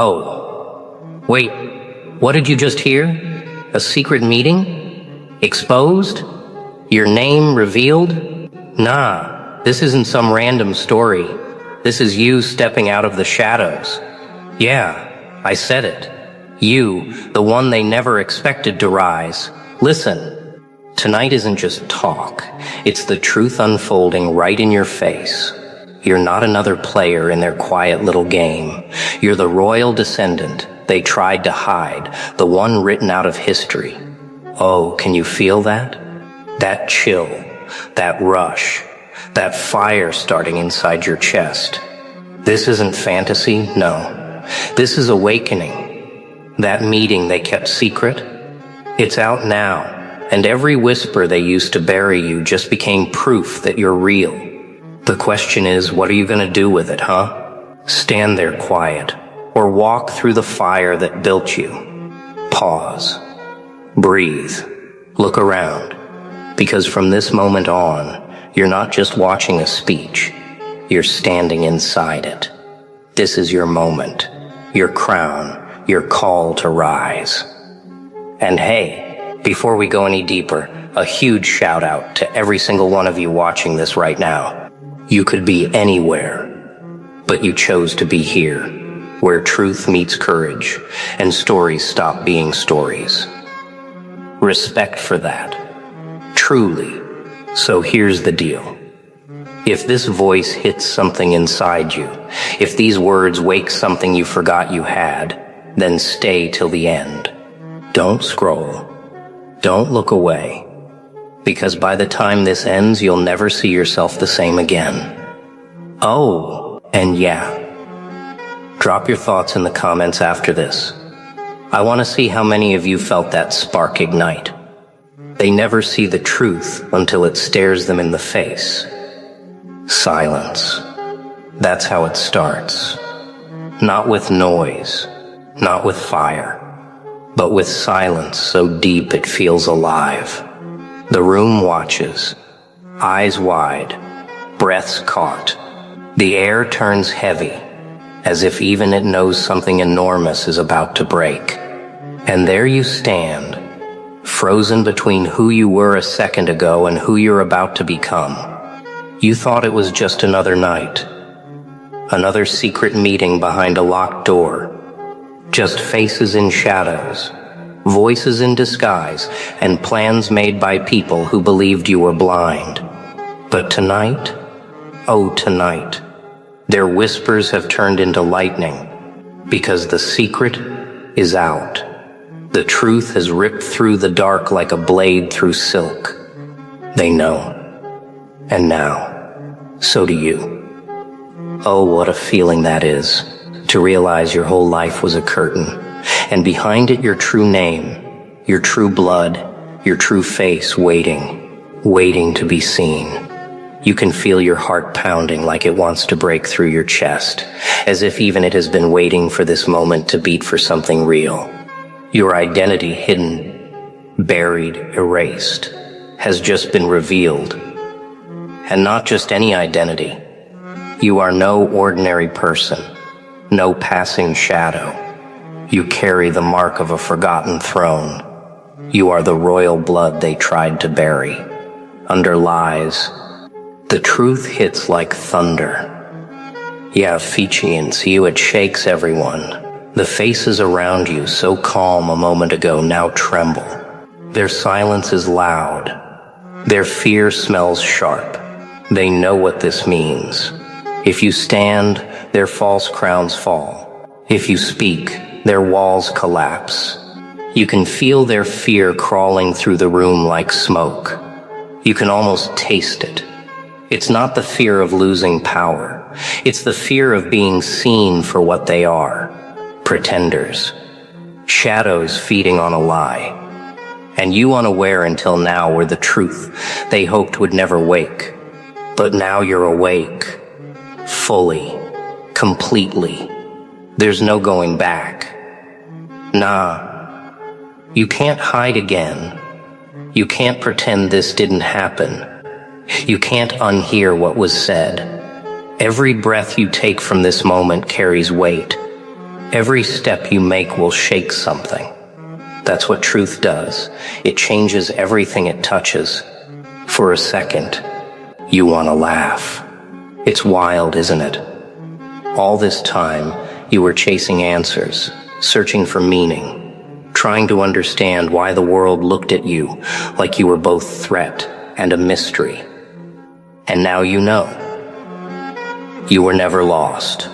Oh, wait, what did you just hear? A secret meeting? Exposed? Your name revealed? Nah, this isn't some random story. This is you stepping out of the shadows. Yeah, I said it. You, the one they never expected to rise. Listen, tonight isn't just talk. It's the truth unfolding right in your face. You're not another player in their quiet little game. You're the royal descendant they tried to hide, the one written out of history. Oh, can you feel that? That chill, that rush, that fire starting inside your chest. This isn't fantasy, no. This is awakening. That meeting they kept secret, it's out now, and every whisper they used to bury you just became proof that you're real. The question is, what are you going to do with it, huh? Stand there quiet, or walk through the fire that built you. Pause. Breathe. Look around. Because from this moment on, you're not just watching a speech. You're standing inside it. This is your moment, your crown, your call to rise. And hey, before we go any deeper, a huge shout out to every single one of you watching this right now. You could be anywhere, but you chose to be here, where truth meets courage and stories stop being stories. Respect for that. Truly. So here's the deal. If this voice hits something inside you, if these words wake something you forgot you had, then stay till the end. Don't scroll. Don't look away. Because by the time this ends, you'll never see yourself the same again. Oh, and yeah. Drop your thoughts in the comments after this. I want to see how many of you felt that spark ignite. They never see the truth until it stares them in the face. Silence. That's how it starts. Not with noise, not with fire, but with silence so deep it feels alive. The room watches, eyes wide, breaths caught. The air turns heavy, as if even it knows something enormous is about to break. And there you stand, frozen between who you were a second ago and who you're about to become. You thought it was just another night, another secret meeting behind a locked door, just faces in shadows, voices in disguise, and plans made by people who believed you were blind. But tonight, oh tonight, their whispers have turned into lightning, because the secret is out. The truth has ripped through the dark like a blade through silk. They know. And now, so do you. Oh, what a feeling that is, to realize your whole life was a curtain, and behind it your true name, your true blood, your true face waiting to be seen. You can feel your heart pounding like it wants to break through your chest, as if even it has been waiting for this moment to beat for something real. Your identity hidden, buried, erased, has just been revealed. And not just any identity. You are no ordinary person, no passing shadow. You carry the mark of a forgotten throne. You are the royal blood they tried to bury. Under lies, the truth hits like thunder. Yeah, Fijian, see you, it shakes everyone. The faces around you, so calm a moment ago, now tremble. Their silence is loud. Their fear smells sharp. They know what this means. If you stand, their false crowns fall. If you speak, their walls collapse. You can feel their fear crawling through the room like smoke. You can almost taste it. It's not the fear of losing power. It's the fear of being seen for what they are. Pretenders. Shadows feeding on a lie. And you unaware until now were the truth they hoped would never wake. But now you're awake. Fully. Completely. There's no going back. Nah. You can't hide again. You can't pretend this didn't happen. You can't unhear what was said. Every breath you take from this moment carries weight. Every step you make will shake something. That's what truth does. It changes everything it touches. For a second, you want to laugh. It's wild, isn't it? All this time, you were chasing answers, searching for meaning, trying to understand why the world looked at you like you were both threat and a mystery. And now you know. You were never lost.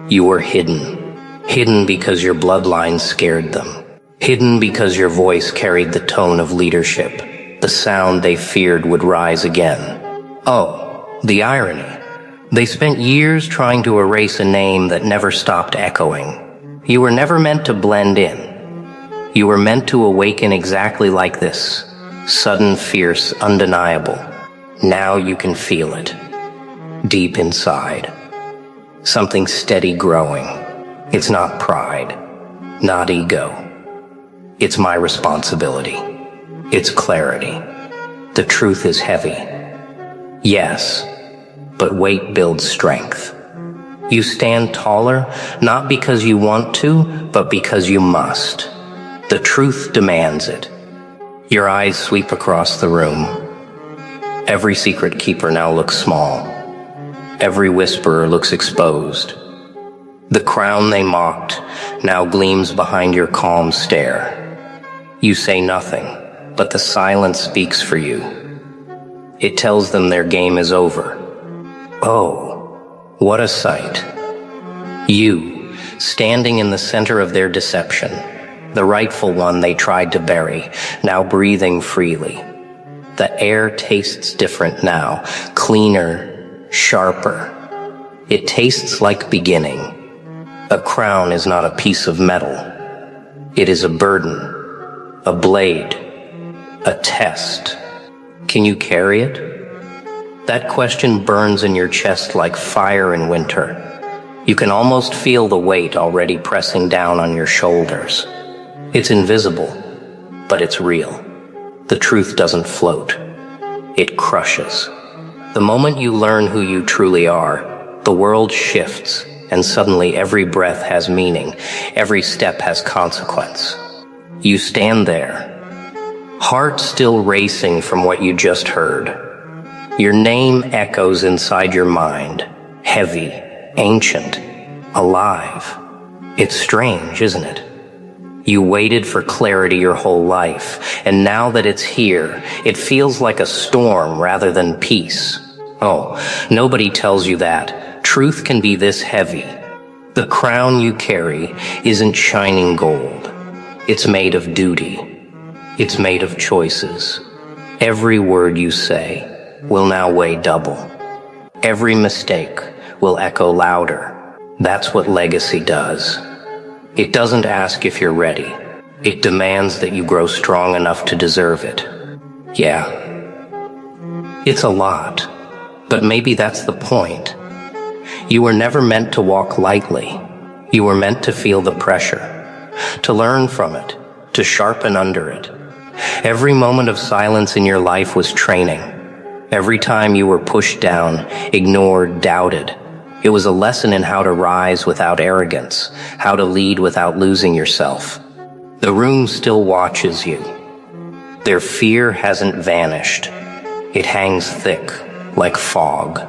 You were hidden. Hidden because your bloodline scared them. Hidden because your voice carried the tone of leadership, the sound they feared would rise again. Oh, the irony. They spent years trying to erase a name that never stopped echoing. You were never meant to blend in. You were meant to awaken exactly like this. Sudden, fierce, undeniable. Now you can feel it. Deep inside. Something steady growing. It's not pride. Not ego. It's my responsibility. It's clarity. The truth is heavy. Yes, but weight builds strength. You stand taller, not because you want to, but because you must. The truth demands it. Your eyes sweep across the room. Every secret keeper now looks small. Every whisperer looks exposed. The crown they mocked now gleams behind your calm stare. You say nothing, but the silence speaks for you. It tells them their game is over. Oh, what a sight. You, standing in the center of their deception, the rightful one they tried to bury, now breathing freely. The air tastes different now, cleaner, sharper. It tastes like beginning. A crown is not a piece of metal. It is a burden. A blade, a test. Can you carry it? That question burns in your chest like fire in winter. You can almost feel the weight already pressing down on your shoulders. It's invisible, but it's real. The truth doesn't float. It crushes. The moment you learn who you truly are, the world shifts, and suddenly every breath has meaning. Every step has consequence. You stand there, heart still racing from what you just heard. Your name echoes inside your mind, heavy, ancient, alive. It's strange, isn't it? You waited for clarity your whole life, and now that it's here, it feels like a storm rather than peace. Oh, nobody tells you that. Truth can be this heavy. The crown you carry isn't shining gold. It's made of duty. It's made of choices. Every word you say will now weigh double. Every mistake will echo louder. That's what legacy does. It doesn't ask if you're ready. It demands that you grow strong enough to deserve it. Yeah. It's a lot, but maybe that's the point. You were never meant to walk lightly. You were meant to feel the pressure. To learn from it, to sharpen under it. Every moment of silence in your life was training. Every time you were pushed down, ignored, doubted, it was a lesson in how to rise without arrogance, how to lead without losing yourself. The room still watches you. Their fear hasn't vanished. It hangs thick, like fog.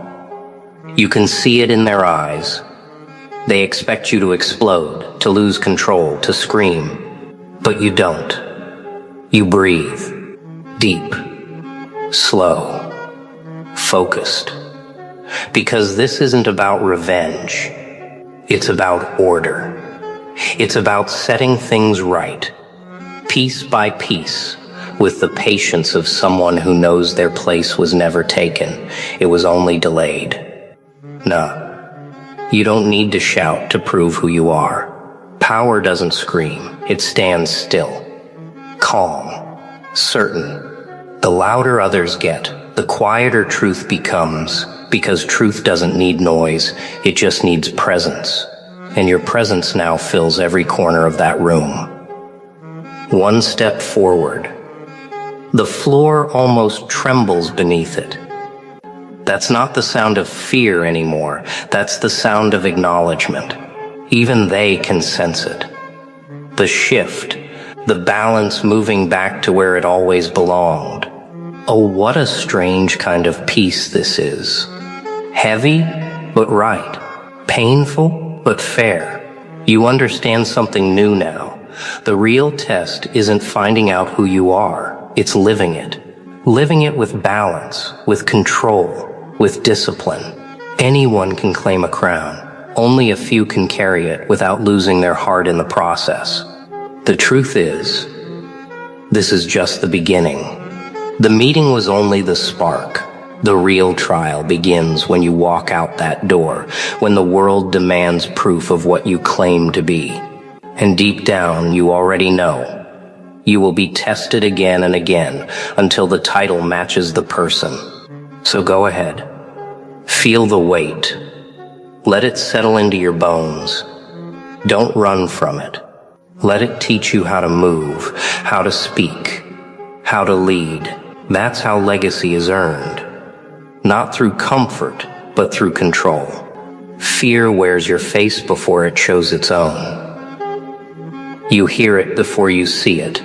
You can see it in their eyes. They expect you to explode, to lose control, to scream. But you don't. You breathe. Deep. Slow. Focused. Because this isn't about revenge. It's about order. It's about setting things right. Piece by piece. With the patience of someone who knows their place was never taken. It was only delayed. No. You don't need to shout to prove who you are. Power doesn't scream. It stands still. Calm. Certain. The louder others get, the quieter truth becomes, because truth doesn't need noise. It just needs presence. And your presence now fills every corner of that room. One step forward. The floor almost trembles beneath it. That's not the sound of fear anymore. That's the sound of acknowledgement. Even they can sense it. The shift, the balance moving back to where it always belonged. Oh, what a strange kind of peace this is. Heavy, but right. Painful, but fair. You understand something new now. The real test isn't finding out who you are. It's living it. Living it with balance, with control, with discipline. Anyone can claim a crown. Only a few can carry it without losing their heart in the process. The truth is, this is just the beginning. The meeting was only the spark. The real trial begins when you walk out that door, when the world demands proof of what you claim to be. And deep down, you already know. You will be tested again and again until the title matches the person. So go ahead. Feel the weight. Let it settle into your bones. Don't run from it. Let it teach you how to move, how to speak, how to lead. That's how legacy is earned. Not through comfort, but through control. Fear wears your face before it shows its own. You hear it before you see it,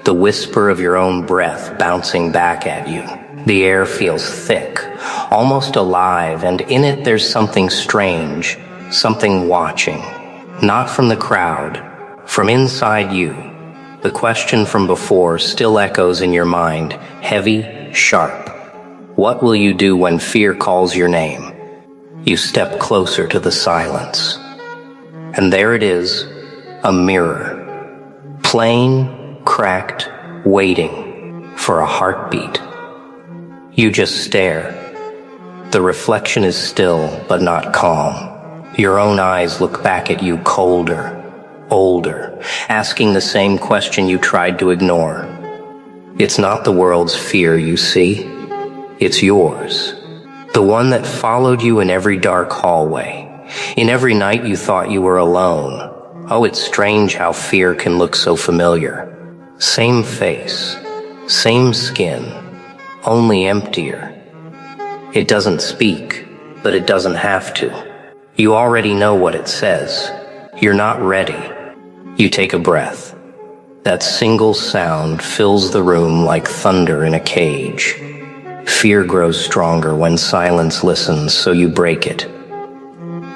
the whisper of your own breath bouncing back at you. The air feels thick, almost alive, and in it there's something strange, something watching. Not from the crowd, from inside you. The question from before still echoes in your mind, heavy, sharp. What will you do when fear calls your name? You step closer to the silence. And there it is, a mirror. Plain, cracked, waiting for a heartbeat. You just stare. The reflection is still, but not calm. Your own eyes look back at you colder, older, asking the same question you tried to ignore. It's not the world's fear you see. It's yours. The one that followed you in every dark hallway. In every night you thought you were alone. Oh, it's strange how fear can look so familiar. Same face, same skin, only emptier. It doesn't speak, but it doesn't have to. You already know what it says. You're not ready. You take a breath. That single sound fills the room like thunder in a cage. Fear grows stronger when silence listens, so you break it.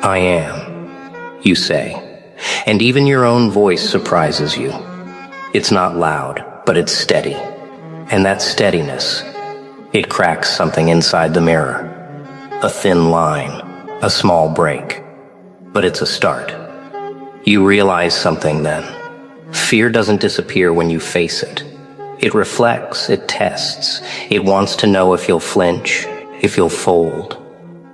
I am, you say, and even your own voice surprises you. It's not loud, but it's steady. And that steadiness, it cracks something inside the mirror. A thin line, a small break. But it's a start. You realize something then. Fear doesn't disappear when you face it. It reflects, it tests. It wants to know if you'll flinch, if you'll fold.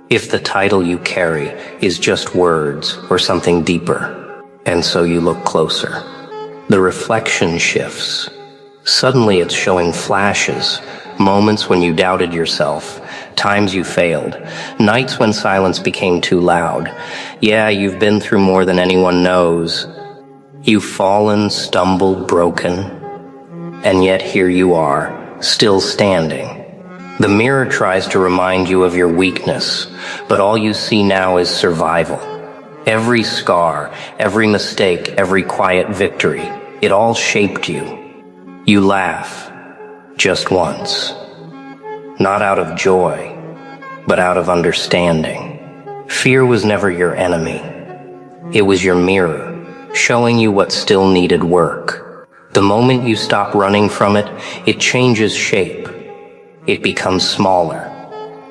If the title you carry is just words or something deeper. And so you look closer. The reflection shifts. Suddenly it's showing flashes, moments when you doubted yourself, times you failed, nights when silence became too loud. Yeah, you've been through more than anyone knows. You've fallen, stumbled, broken, and yet here you are, still standing. The mirror tries to remind you of your weakness, but all you see now is survival. Every scar, every mistake, every quiet victory, it all shaped you. You laugh, just once. Not out of joy, but out of understanding. Fear was never your enemy. It was your mirror, showing you what still needed work. The moment you stop running from it, it changes shape. It becomes smaller,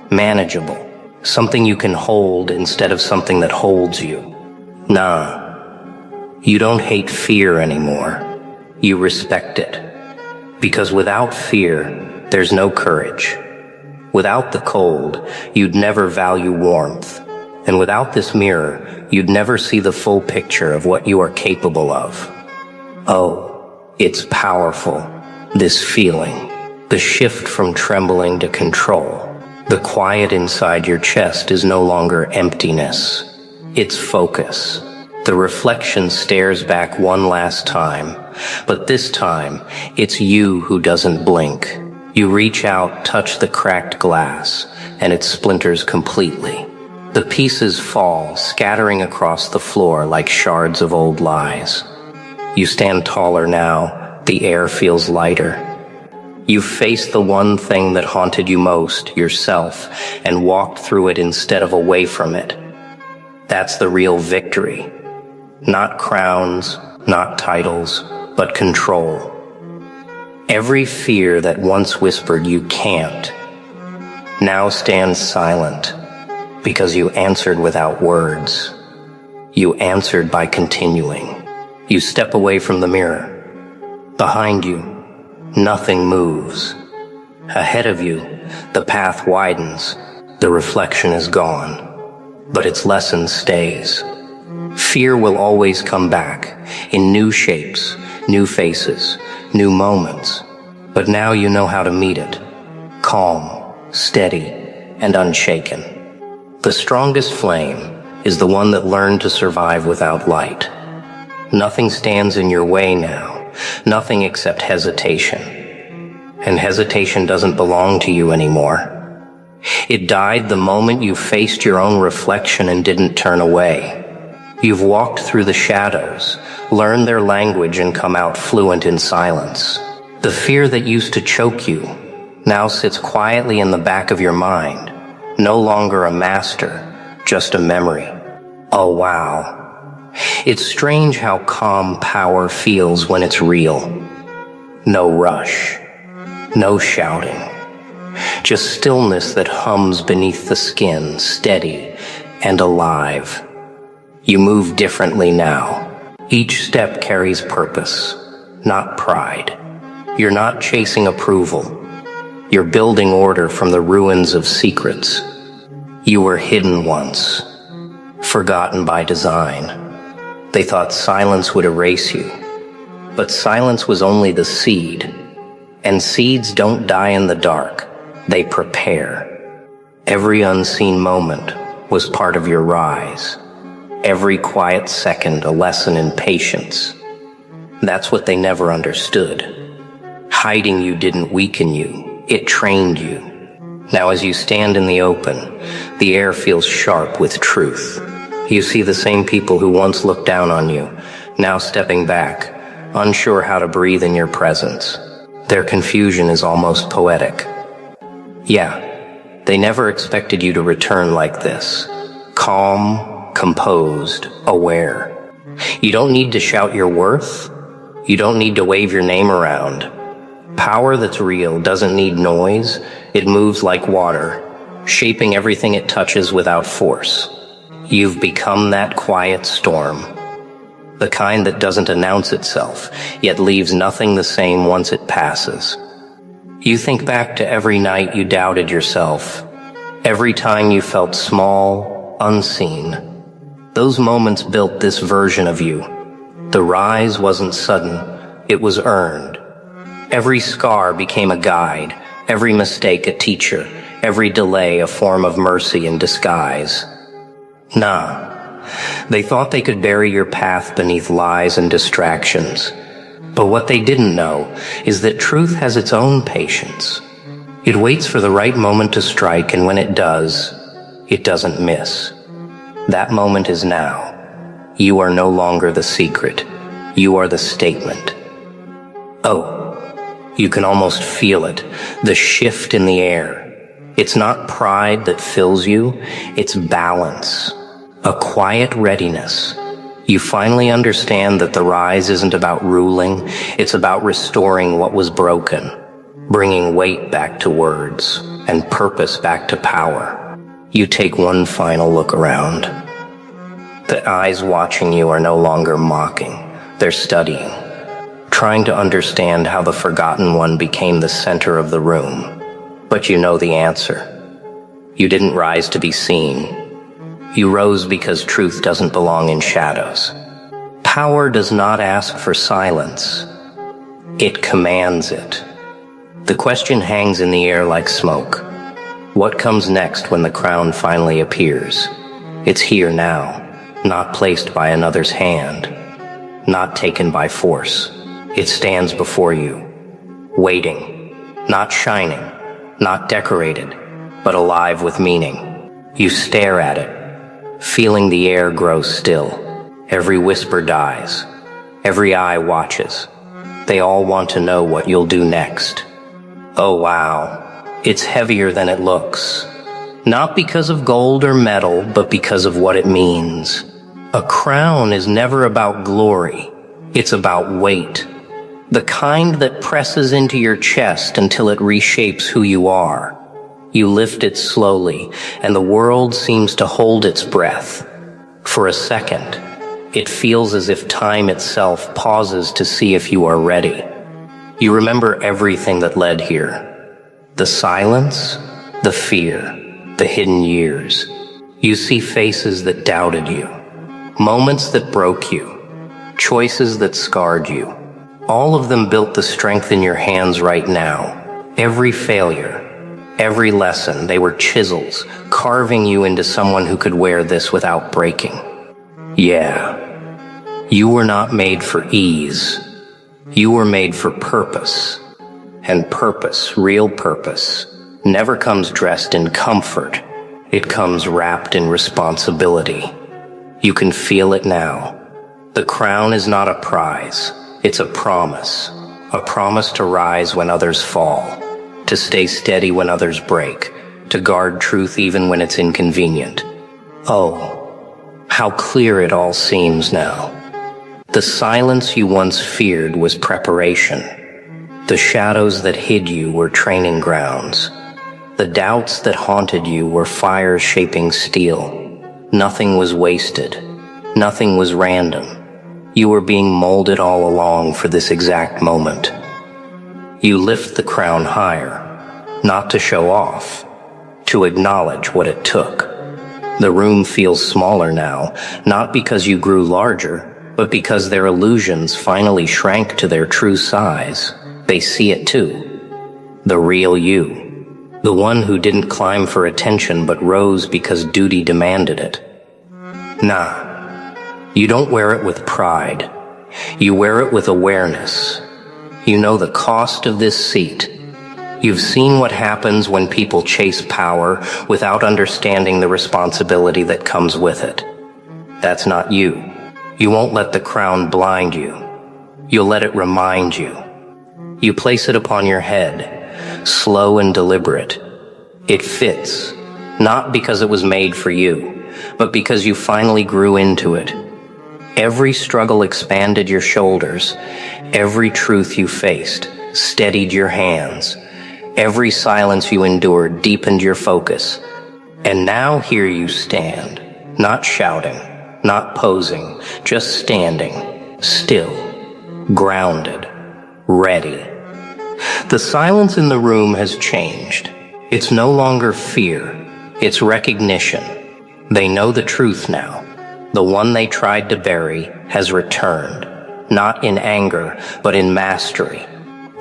manageable, something you can hold instead of something that holds you. Nah, you don't hate fear anymore. You respect it. Because without fear, there's no courage. Without the cold, you'd never value warmth. And without this mirror, you'd never see the full picture of what you are capable of. Oh, it's powerful, this feeling. The shift from trembling to control. The quiet inside your chest is no longer emptiness. It's focus. The reflection stares back one last time, but this time, it's you who doesn't blink. You reach out, touch the cracked glass, and it splinters completely. The pieces fall, scattering across the floor like shards of old lies. You stand taller now, the air feels lighter. You faced the one thing that haunted you most, yourself, and walked through it instead of away from it. That's the real victory. Not crowns, not titles, but control. Every fear that once whispered you can't, now stands silent because you answered without words. You answered by continuing. You step away from the mirror. Behind you, nothing moves. Ahead of you, the path widens. The reflection is gone, but its lesson stays. Fear will always come back in new shapes, new faces, new moments. But now you know how to meet it. Calm, steady, and unshaken. The strongest flame is the one that learned to survive without light. Nothing stands in your way now, nothing except hesitation. And hesitation doesn't belong to you anymore. It died the moment you faced your own reflection and didn't turn away. You've walked through the shadows, learned their language, and come out fluent in silence. The fear that used to choke you now sits quietly in the back of your mind, no longer a master, just a memory. Oh wow. It's strange how calm power feels when it's real. No rush, no shouting, just stillness that hums beneath the skin, steady and alive. You move differently now. Each step carries purpose, not pride. You're not chasing approval. You're building order from the ruins of secrets. You were hidden once, forgotten by design. They thought silence would erase you, but silence was only the seed. And seeds don't die in the dark, they prepare. Every unseen moment was part of your rise. Every quiet second a lesson in patience. That's what they never understood. Hiding you didn't weaken you, it trained you. Now as you stand in the open, the air feels sharp with truth. You see the same people who once looked down on you, now stepping back, unsure how to breathe in your presence. Their confusion is almost poetic. Yeah, they never expected you to return like this. Calm, composed, aware. You don't need to shout your worth. You don't need to wave your name around. Power that's real doesn't need noise. It moves like water, shaping everything it touches without force. You've become that quiet storm, the kind that doesn't announce itself, yet leaves nothing the same once it passes. You think back to every night you doubted yourself, every time you felt small, unseen. Those moments built this version of you. The rise wasn't sudden, it was earned. Every scar became a guide, every mistake a teacher, every delay a form of mercy in disguise. Nah, they thought they could bury your path beneath lies and distractions. But what they didn't know is that truth has its own patience. It waits for the right moment to strike, and when it does, it doesn't miss. That moment is now. You are no longer the secret. You are the statement. Oh, you can almost feel it, the shift in the air. It's not pride that fills you, it's balance, a quiet readiness. You finally understand that the rise isn't about ruling, it's about restoring what was broken, bringing weight back to words and purpose back to power. You take one final look around. The eyes watching you are no longer mocking, they're studying, trying to understand how the forgotten one became the center of the room. But you know the answer. You didn't rise to be seen. You rose because truth doesn't belong in shadows. Power does not ask for silence. It commands it. The question hangs in the air like smoke. What comes next when the crown finally appears? It's here now, not placed by another's hand, not taken by force. It stands before you, waiting, not shining, not decorated, but alive with meaning. You stare at it, feeling the air grow still. Every whisper dies. Every eye watches. They all want to know what you'll do next. Oh wow, it's heavier than it looks. Not because of gold or metal, but because of what it means. A crown is never about glory. It's about weight. The kind that presses into your chest until it reshapes who you are. You lift it slowly, and the world seems to hold its breath. For a second, it feels as if time itself pauses to see if you are ready. You remember everything that led here. The silence, the fear, the hidden years. You see faces that doubted you, moments that broke you, choices that scarred you. All of them built the strength in your hands right now. Every failure, every lesson, they were chisels, carving you into someone who could wear this without breaking. Yeah, you were not made for ease. You were made for purpose. And purpose, real purpose, never comes dressed in comfort. It comes wrapped in responsibility. You can feel it now. The crown is not a prize. It's a promise to rise when others fall, to stay steady when others break, to guard truth even when it's inconvenient. Oh, how clear it all seems now. The silence you once feared was preparation. The shadows that hid you were training grounds. The doubts that haunted you were fires shaping steel. Nothing was wasted. Nothing was random. You were being molded all along for this exact moment. You lift the crown higher, not to show off, to acknowledge what it took. The room feels smaller now, not because you grew larger, but because their illusions finally shrank to their true size. They see it too. The real you. The one who didn't climb for attention but rose because duty demanded it. Nah. You don't wear it with pride. You wear it with awareness. You know the cost of this seat. You've seen what happens when people chase power without understanding the responsibility that comes with it. That's not you. You won't let the crown blind you. You'll let it remind you. You place it upon your head, slow and deliberate. It fits, not because it was made for you, but because you finally grew into it. Every struggle expanded your shoulders. Every truth you faced steadied your hands. Every silence you endured deepened your focus. And now here you stand, not shouting, not posing, just standing, still, grounded, ready. The silence in the room has changed. It's no longer fear. It's recognition. They know the truth now. The one they tried to bury has returned, not in anger, but in mastery.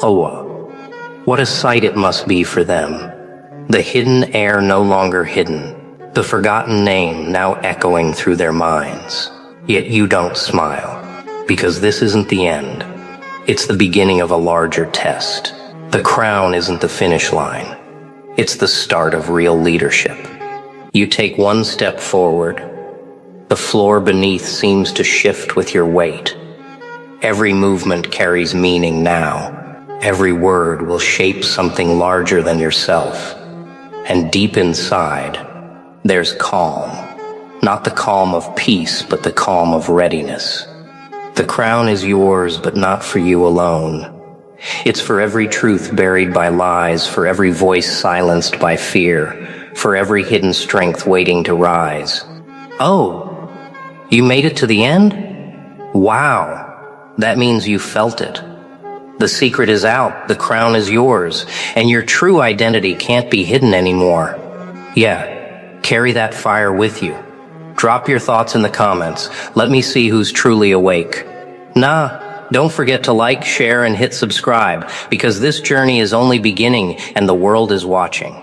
Oh, what a sight it must be for them. The hidden heir no longer hidden, the forgotten name now echoing through their minds. Yet you don't smile, because this isn't the end. It's the beginning of a larger test. The crown isn't the finish line. It's the start of real leadership. You take one step forward. The floor beneath seems to shift with your weight. Every movement carries meaning now. Every word will shape something larger than yourself. And deep inside, there's calm. Not the calm of peace, but the calm of readiness. The crown is yours, but not for you alone. It's for every truth buried by lies, for every voice silenced by fear, for every hidden strength waiting to rise. Oh, you made it to the end? Wow, that means you felt it. The secret is out, the crown is yours, and your true identity can't be hidden anymore. Yeah, carry that fire with you. Drop your thoughts in the comments. Let me see who's truly awake. Don't forget to like, share, and hit subscribe, because this journey is only beginning and the world is watching.